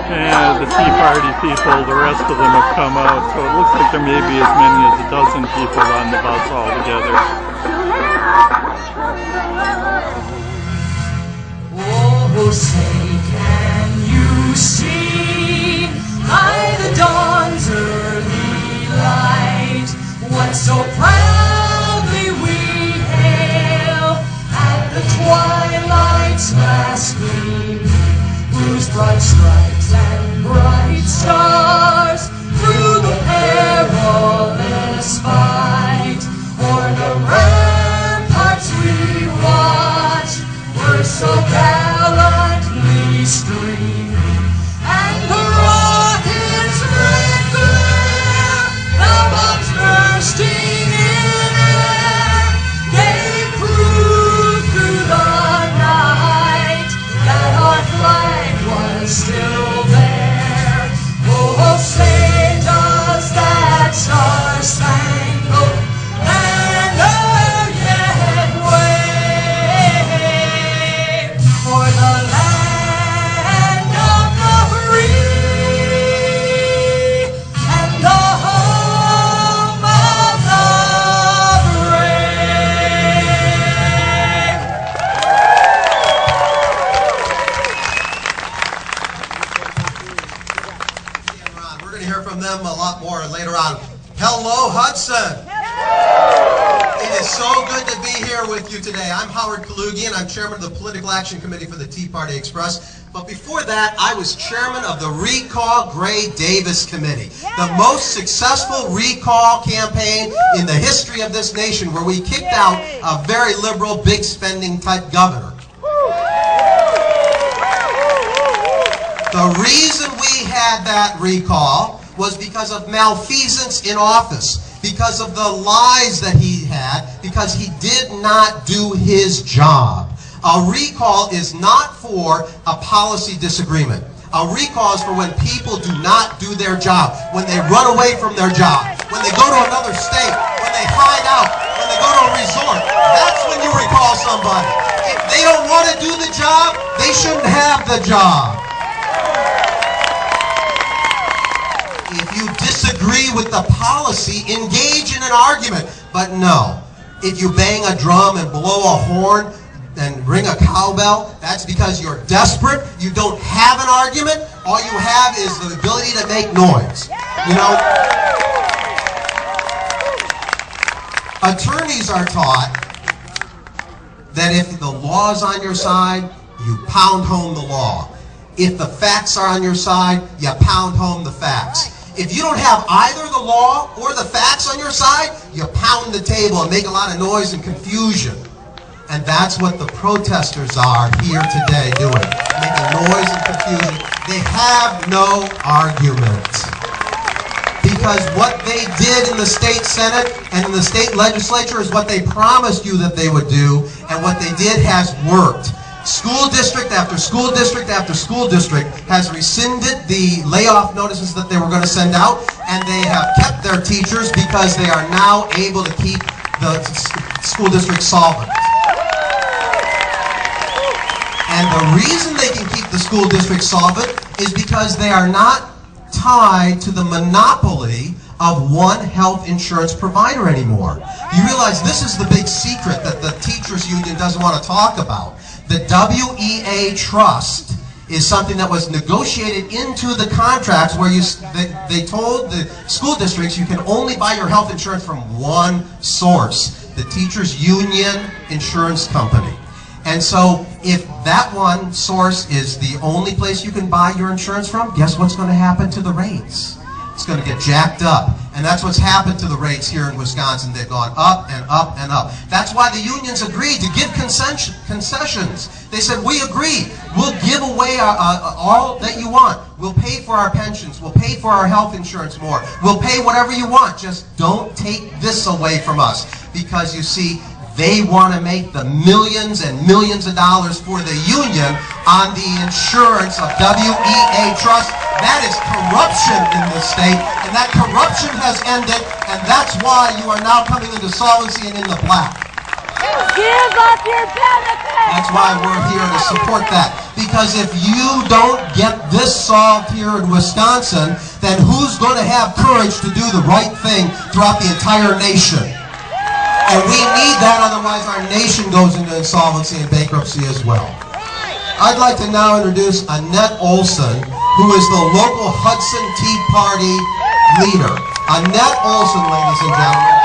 and the Tea Party people, the rest of them have come out, so it looks like there may be as many as a dozen people on the bus altogether. Oh, say can you see by the dawn's early light what so proudly we hail at the twilight's last gleam, whose broad stripes and bright stars through the perilous fight o'er the ramparts we watch were so gallantly streamed, and the rockets red glare, the bombs bursting in air, gave proof through the night that our flag was still there. Oh, say does that star-spangled banner yet wave for the land of the free and the home of the brave? We're going to hear from them a lot more later on. Hello, Hudson. It is so good to be here with you today. I'm Howard Kalugian. I'm chairman of the Political Action Committee for the Tea Party Express. But before that, I was chairman of the Recall Gray Davis Committee, the most successful recall campaign in the history of this nation, where we kicked out a very liberal, big spending type governor. The reason we had that recall was because of malfeasance in office, because of the lies that he had, because he did not do his job. A recall is not for a policy disagreement. A recall is for when people do not do their job, when they run away from their job, when they go to another state, when they hide out, when they go to a resort. That's when you recall somebody. If they don't want to do the job, they shouldn't have the job. If you disagree with the policy, engage in an argument. But no, if you bang a drum and blow a horn and ring a cowbell, that's because you're desperate. You don't have an argument. All you have is the ability to make noise. You know, attorneys are taught that if the law is on your side, you pound home the law. If the facts are on your side, you pound home the facts. If you don't have either the law or the facts on your side, you pound the table and make a lot of noise and confusion. And that's what the protesters are here today doing, making noise and confusion. They have no argument. Because what they did in the state Senate and in the state legislature is what they promised you that they would do, and what they did has worked. School district after school district after school district has rescinded the layoff notices that they were going to send out, and they have kept their teachers because they are now able to keep the school district solvent. And the reason they can keep the school district solvent is because they are not tied to the monopoly of one health insurance provider anymore. You realize this is the big secret that the teachers union doesn't want to talk about. The WEA trust is something that was negotiated into the contracts where they told the school districts you can only buy your health insurance from one source, the teachers union insurance company. And so if that one source is the only place you can buy your insurance from, guess what's going to happen to the rates? It's going to get jacked up. And that's what's happened to the rates here in Wisconsin. They've gone up and up and up. That's why the unions agreed to give concessions. They said, we agree. We'll give away all that you want. We'll pay for our pensions. We'll pay for our health insurance more. We'll pay whatever you want. Just don't take this away from us. Because you see, they want to make the millions and millions of dollars for the union on the insurance of WEA Trust. That is corruption in this state, and that corruption has ended, and that's why you are now coming into solvency and in the black. Give up your benefits! That's why we're here to support that. because if you don't get this solved here in Wisconsin, then who's going to have courage to do the right thing throughout the entire nation? And we need that, otherwise our nation goes into insolvency and bankruptcy as well. I'd like to now introduce Annette Olson, who is the local Hudson Tea Party leader. Annette Olson, ladies and gentlemen.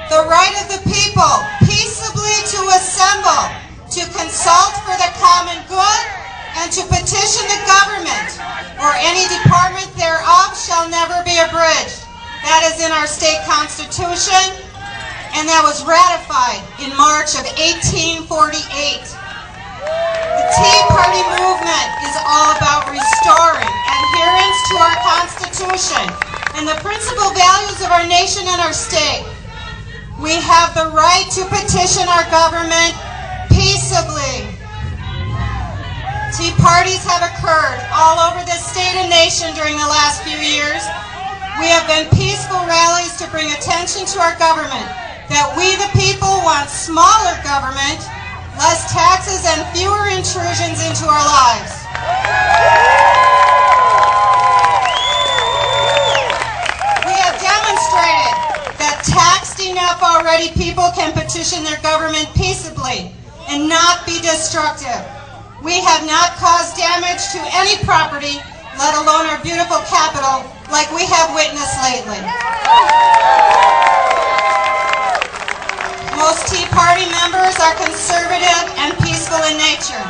The right of the people peaceably to assemble, to consult for the common good, and to petition the government or any department thereof shall never be abridged. That is in our state constitution, and that was ratified in March of 1848. The Tea Party movement is all about restoring adherence to our Constitution and the principal values of our nation and our state. We have the right to petition our government peaceably. Tea parties have occurred all over this state and nation during the last few years. We have been peaceful rallies to bring attention to our government that we the people want smaller government, less taxes, and fewer intrusions into our lives. We have demonstrated that taxed enough already people can petition their government peaceably and not be destructive. We have not caused damage to any property, let alone our beautiful capital, like we have witnessed lately. Most Tea Party members are conservative and peaceful in nature.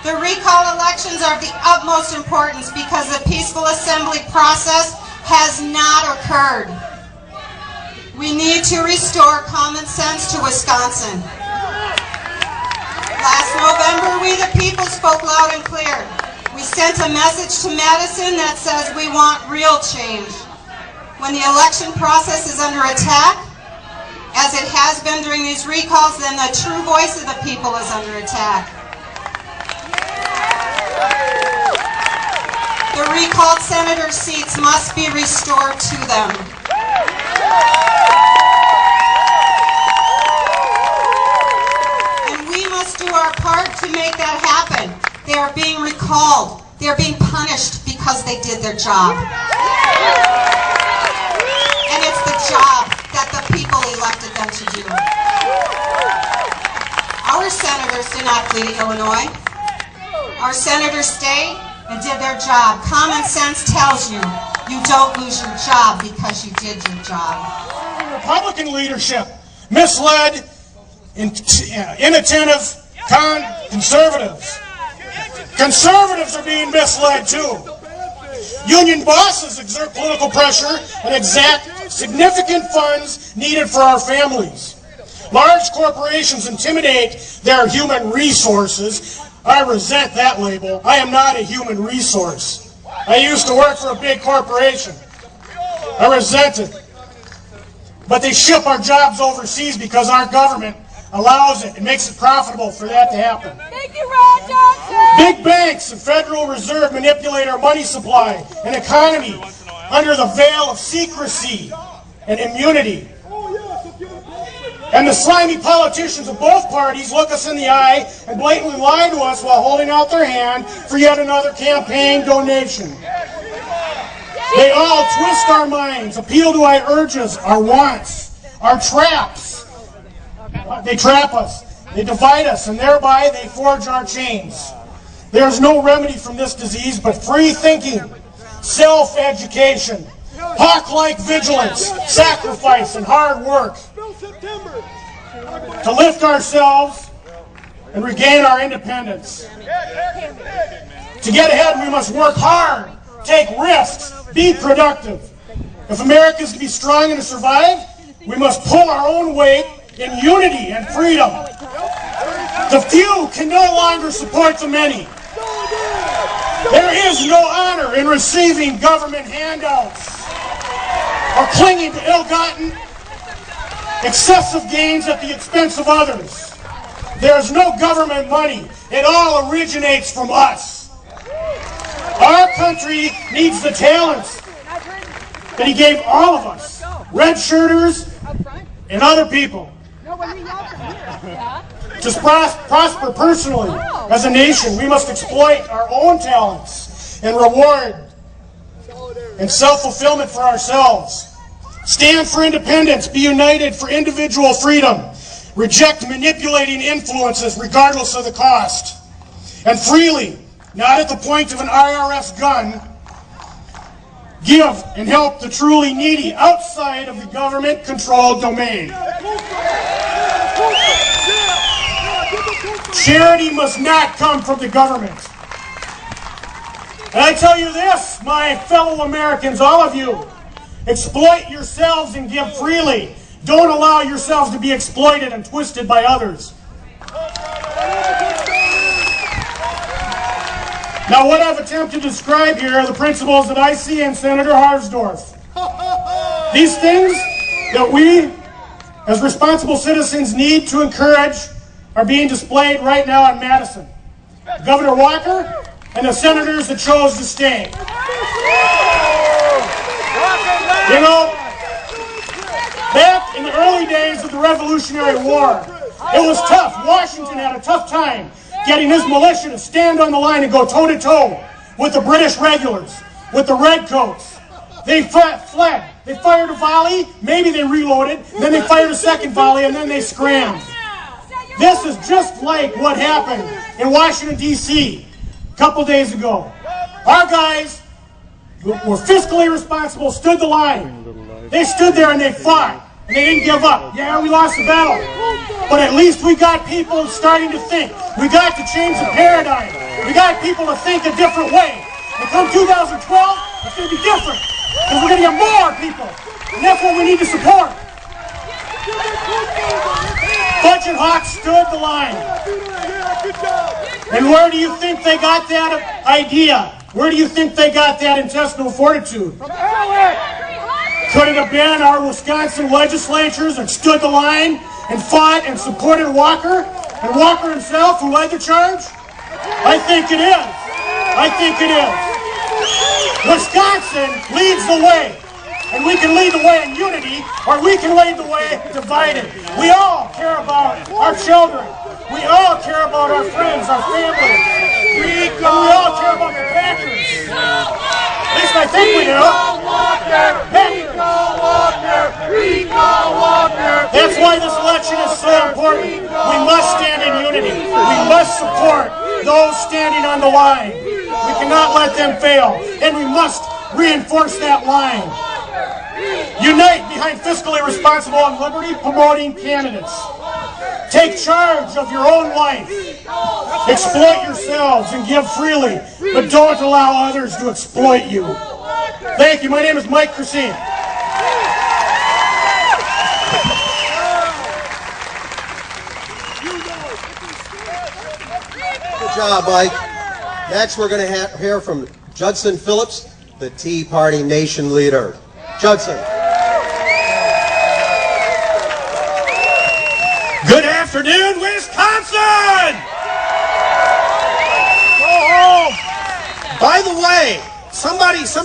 The recall elections are of the utmost importance because the peaceful assembly process has not occurred. We need to restore common sense to Wisconsin. Last November, we the people spoke loud and clear. We sent a message to Madison that says we want real change. When the election process is under attack, as it has been during these recalls, then the true voice of the people is under attack. The recalled senator seats must be restored to them. Do our part to make that happen. They are being recalled. They are being punished because they did their job. And it's the job that the people elected them to do. Our senators did not flee to Illinois. Our senators stayed and did their job. Common sense tells you you don't lose your job because you did your job. Republican leadership misled, inattentive, conservatives. Conservatives are being misled too. Union bosses exert political pressure and exact significant funds needed for our families. Large corporations intimidate their human resources. I resent that label. I am not a human resource. I used to work for a big corporation. I resent it. But they ship our jobs overseas because our government allows it. It makes it profitable for that to happen. Thank you, Ron Johnson. Big banks and Federal Reserve manipulate our money supply and economy under the veil of secrecy and immunity. And the slimy politicians of both parties look us in the eye and blatantly lie to us while holding out their hand for yet another campaign donation. They all twist our minds, appeal to our urges, our wants, our traps. They trap us, they divide us, and thereby they forge our chains. There is no remedy from this disease but free thinking, self-education, hawk-like vigilance, sacrifice, and hard work to lift ourselves and regain our independence. To get ahead, we must work hard, take risks, be productive. If America is to be strong and to survive, we must pull our own weight in unity and freedom. The few can no longer support the many. There is no honor in receiving government handouts or clinging to ill-gotten, excessive gains at the expense of others. There's no government money. It all originates from us. Our country needs the talents that he gave all of us, red shirters and other people, to prosper personally as a nation. We must exploit our own talents and reward and self-fulfillment for ourselves. Stand for independence. Be united for individual freedom. Reject manipulating influences regardless of the cost. And freely, not at the point of an IRS gun, give and help the truly needy outside of the government-controlled domain. Charity must not come from the government. And I tell you this, my fellow Americans, all of you, exploit yourselves and give freely. Don't allow yourselves to be exploited and twisted by others. Now, what I've attempted to describe here are the principles that I see in Senator Harsdorf. These things that we, as responsible citizens, need to encourage are being displayed right now in Madison. Governor Walker and the senators that chose to stay. You know, back in the early days of the Revolutionary War, it was tough. Washington had a tough time getting his militia to stand on the line and go toe-to-toe with the British regulars, with the redcoats. They fled. They fired a volley, maybe they reloaded, then they fired a second volley, and then they scrammed. This is just like what happened in Washington, D.C. a couple days ago. Our guys who were fiscally responsible stood the line. They stood there and they fought, and they didn't give up. Yeah, we lost the battle, but at least we got people starting to think. We got to change the paradigm. We got people to think a different way. And come 2012, it's going to be different, because we're going to get more people, and that's what we need to support. Budget hawks stood the line. And where do you think they got that idea? Where do you think they got that intestinal fortitude? Could it have been our Wisconsin legislatures that stood the line and fought and supported Walker, and Walker himself who led the charge? I think it is. I think it is. Wisconsin leads the way, and we can lead the way in unity, or we can lead the way divided. We all care about our children. We all care about our friends, our families. We all care about the Packers. At least I think we do. That's why this election is so important. We must stand in unity. We must support those standing on the line. We cannot let them fail, and we must reinforce that line. Unite behind fiscally responsible and liberty-promoting candidates. Take charge of your own life. Exploit yourselves and give freely, but don't allow others to exploit you. Thank you. My name is Mike Christine. Good job, Mike. Next, we're going to hear from Judson Phillips, the Tea Party Nation leader. Judson. Good afternoon, Wisconsin! Go home! By the way, some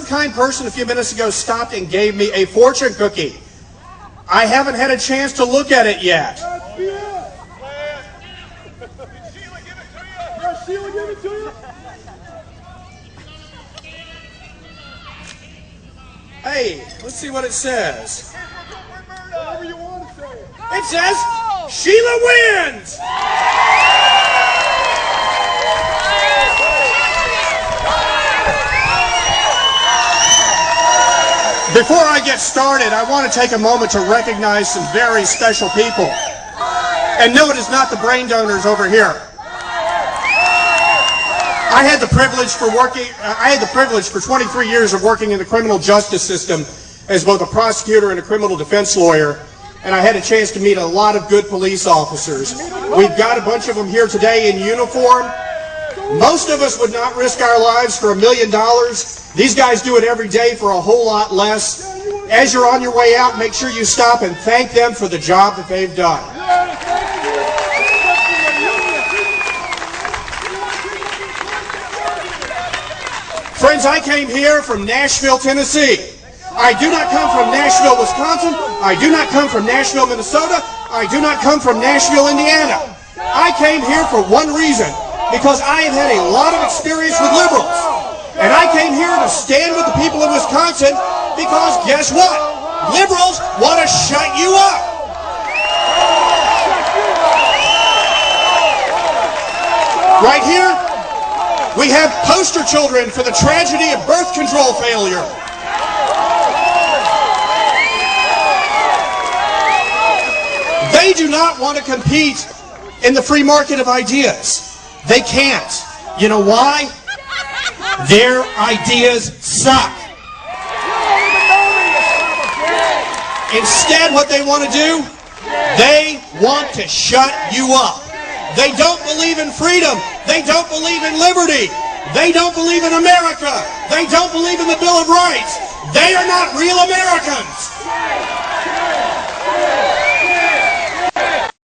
kind person a few minutes ago stopped and gave me a fortune cookie. I haven't had a chance to look at it yet. Sheila, give it to you. Hey, let's see what it says. Whatever you want to say. It says, Sheila wins! Before I get started, I want to take a moment to recognize some very special people. And no, it is not the brain donors over here. I had the privilege for 23 years of working in the criminal justice system as both a prosecutor and a criminal defense lawyer, and I had a chance to meet a lot of good police officers. We've got a bunch of them here today in uniform. Most of us would not risk our lives for $1 million. These guys do it every day for a whole lot less. As you're on your way out, make sure you stop and thank them for the job that they've done. Friends, I came here from Nashville, Tennessee. I do not come from Nashville, Wisconsin. I do not come from Nashville, Minnesota. I do not come from Nashville, Indiana. I came here for one reason, because I have had a lot of experience with liberals. And I came here to stand with the people of Wisconsin because guess what? Liberals want to shut you up. Right here, we have poster children for the tragedy of birth control failure. They do not want to compete in the free market of ideas. They can't. You know why? Their ideas suck. Instead, what they want to do, they want to shut you up. They don't believe in freedom. They don't believe in liberty. They don't believe in America. They don't believe in the Bill of Rights. They are not real Americans.